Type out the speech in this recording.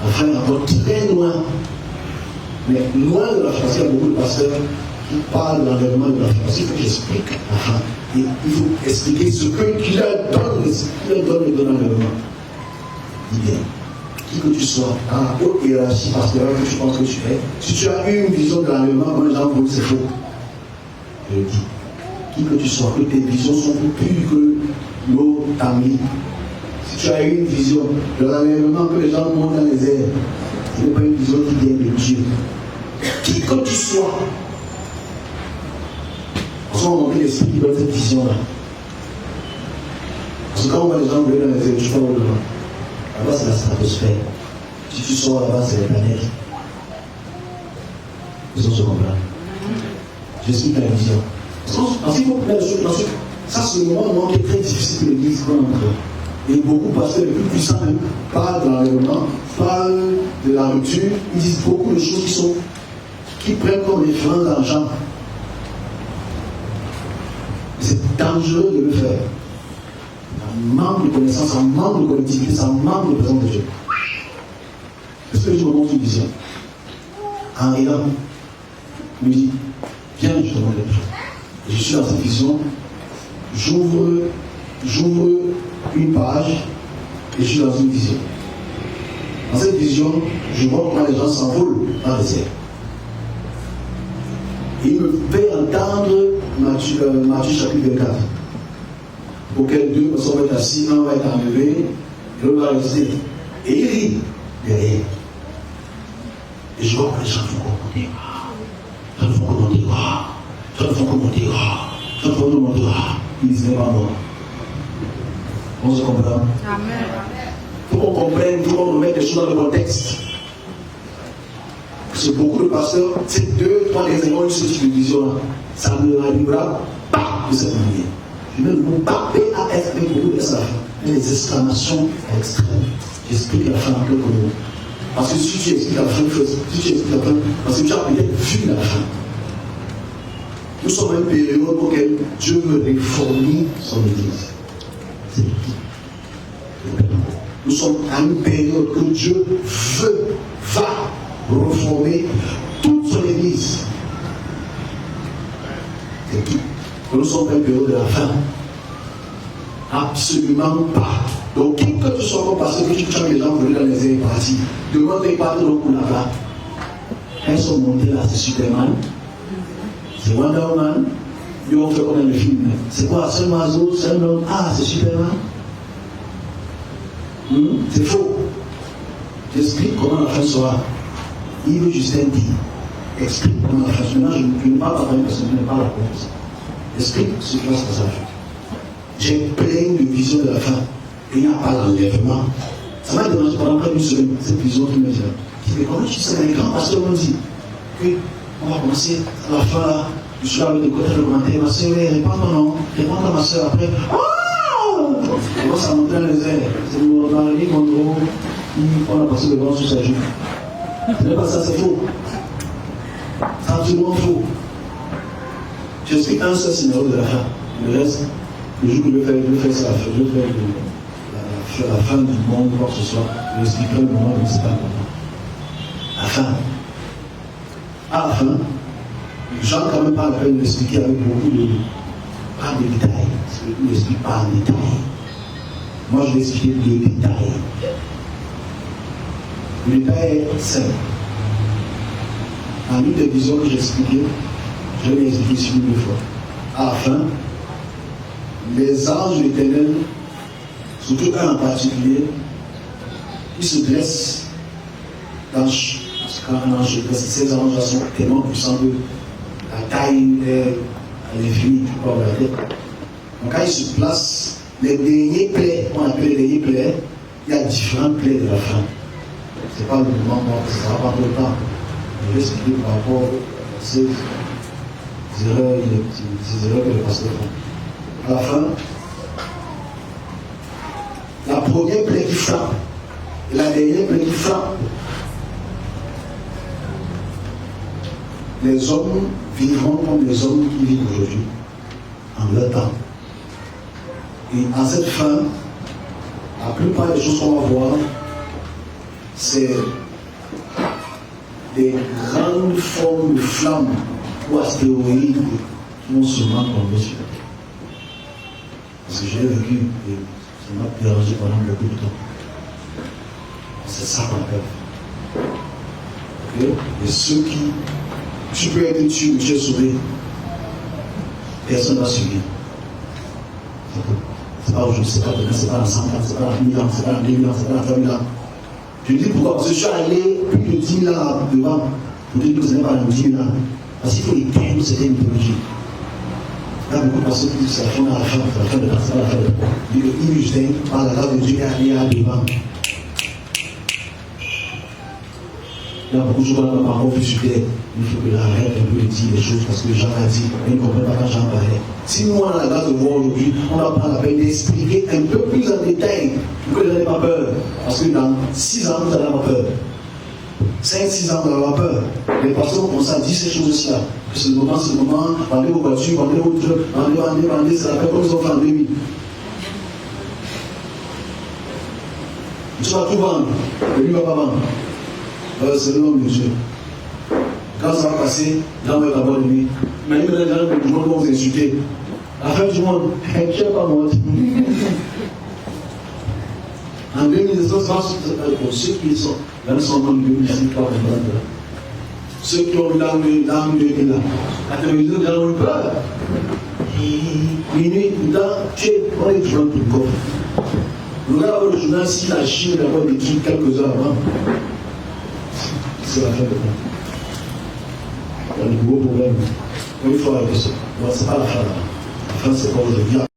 enfin encore très loin. Mais loin de la fin, il y a beaucoup de pasteurs qui parlent de l'enlèvement de la fin. Il faut que j'explique la fin. Et il faut expliquer ce qu'il leur donne, de l'enlèvement. Dis bien, qui que tu sois, en haute hiérarchie pastorale que tu penses que tu es, si tu as eu une vision de l'enlèvement, comme les gens vont dire c'est faux. Je le dis. Qui que tu sois, que tes visions sont plus pures que l'eau tamie. Si tu as eu une vision de l'enlèvement que les gens montent dans les airs, ce n'est pas une vision qui vient de Dieu. Qui que tu sois, on va montrer l'esprit qui donne cette vision-là. Parce que quand on voit les gens voler dans les airs, je parle au-devant. Là-bas, c'est la stratosphère. Si tu sors là-bas, c'est les planètes. Ils ont ce comprendre. J'explique la vision. Parce qu'il faut mettre les choses dans ce. Ça, c'est le moment qui est très difficile que l'Église prenne entre. Et beaucoup, parce que les plus puissants même, parlent de l'enlèvement, parlent de la rupture, ils disent beaucoup de choses qui prennent comme référence d'argent. C'est dangereux de le faire. Ça manque de connaissance, ça manque de collectivité, ça manque de présence de Dieu. Est-ce que je me montre une vision? En riant, il me dit, viens, je te montre quelque chose. Je suis dans cette vision, j'ouvre une page et je suis dans une vision. Dans cette vision, je vois comment les gens s'envolent dans les airs. Et il me fait entendre Matthieu chapitre 24, auquel deux personnes vont être assis, un va être enlevé, et l'autre va rester. Et il rit derrière. Et je vois que les gens font commenter. Les gens font commenter. Les gens font commenter. Les gens font commenter. Ils disent, n'est pas mort. On se comprend. Amen. Il faut qu'on comprenne, il faut qu'on remette les choses dans le contexte. Parce que beaucoup de pasteurs, ces 2-3 derniers mois, ce type de vision-là, ça ne arrivera pas de cette manière. Je mets le mot pas, P-A-S avec beaucoup de S à la fin. Et les exclamations extrêmes. J'explique la fin en quelques mots. Parce que si tu expliques la fin, parce que tu as peut-être vu la fin. Nous sommes à une période auquel Dieu veut réformer son Église. C'est tout. Nous sommes à une période que Dieu va reformer toute son Église. C'est tout. Nous sommes à une période de la fin. Absolument pas. Donc, qui que tu sois comme parce que tu as les gens venus dans les airs partis, demande pas de l'eau là-bas. Elles sont montées là, c'est Superman. C'est Wonder Woman. Ils ont fait comme dans le film. C'est quoi? C'est un oiseau, c'est un homme. Ah, c'est Superman. C'est faux. J'explique comment la fin sera. Il veut Justin dit. Explique comment la fin sera. Maintenant, je ne parle pas vraiment parce que je n'ai pas la réponse. Explique ce qui va se passer. J'ai plein de visions de la fin. Et il n'y a pas l'enlèvement. Ça m'a demandé pendant près d'une semaine, cette vision qui me dit. Mais comment tu sais, les grands pasteurs m'ont dit qu'on va commencer à la fin là. Je suis là avec des côtés de commentaires. Ma soeur, réponds-moi non. Réponds-moi ma soeur après. Oh! On commence à monter dans les airs. C'est mon mari, mon gros. On a passé le vent sur sa joue. Ce n'est pas ça, c'est faux. C'est absolument faux. J'explique un seul scénario de la fin. Le reste, le jour que je vais faire ça, je vais faire la fin du monde, quoi que ce soit. Je l'expliquerai le moment où c'est pas le moment. La fin. À la fin, Jean quand même pas la peine de l'expliquer avec beaucoup de. Pas de détails. Il ne l'explique pas en détail. Moi, je vais expliquer les détails. Le détail est simple. En une des visions que j'ai expliquées, je vais l'expliquer sur une fois. À la fin, les anges de l'Éternel, surtout un en particulier, ils se dressent dans. Parce qu'un ange se dresse, ces anges sont tellement puissants que la taille est infinie, tu peux regarder. Donc quand ils se placent, les derniers plaies, on appelle les derniers plaies, il y a différents plaies de la fin. Ce n'est pas le moment, ça ne va pas trop le temps. Je vais expliquer par rapport à ces erreurs que les pasteurs font. À la fin, la première plaie qui frappe, et la dernière plaie qui frappe, les hommes vivront comme les hommes qui vivent aujourd'hui, en leur temps. Et à cette fin, la plupart des choses qu'on va voir, c'est des grandes formes de flammes ou astéroïdes qui vont seulement tomber sur la Terre. Parce que j'ai vécu et ça m'a dérangé pendant beaucoup de temps. C'est ça qu'on appelle. Okay? Et ceux qui, tu peux être tué, tu es sauvé, personne ne va suivre. C'est pas aujourd'hui, c'est pas demain, c'est pas dans 100 ans, c'est pas dans 1000 ans, c'est pas dans 2000 ans, c'est pas dans 3000 ans. Je dis pourquoi? Parce que je suis allé plus de 10 000 ans devant pour dire que ce n'est pas dans 10 000 ans. Parce qu'il faut éteindre cette mythologie. Il y a beaucoup de personnes qui disent que c'est la fin de la fin, c'est la fin de la fin, c'est la fin de la fin. Il dit que Yves Justin, par la grâce de Dieu, est allé devant. Il y a beaucoup de choses qu'on n'a pas encore vu sur terre. Il faut que l'arrête un peu de dire les choses parce que Jean a dit, mais il ne comprend pas quand Jean parlait. Si nous, on a la grâce de voir aujourd'hui, on va prendre la peine d'expliquer un peu plus en détail pour que vous n'ayez pas peur. Parce que dans 6 ans, vous n'allez pas peur. 5-6 ans, vous n'allez pas peur. Les personnes comme ça disent ces choses-là. C'est le moment, vendez vos voitures, vendez vos trucs, vendez, c'est la paix comme ils ont fait en 2000. Tu vas tout vendre, et lui ne va pas vendre. C'est le nom de Dieu. Quand ça va passer, l'homme va avoir de lui. Mais les gens du monde vont vous insulter. La fin du monde, tu n'es pas mort. En 2019, pour ceux qui sont dans le son de 2005, ceux qui ont l'âme de là, la télévision, ils ont eu peur. Minuit, tu es dans les journaux tout le corps. Le gars, le journal, si la Chine d'abord détruit quelques heures avant, c'est la fin de temps. Il y a de gros problèmes. Il faut arrêter ça. Non, ce n'est pas la fin. La fin, c'est pas aujourd'hui.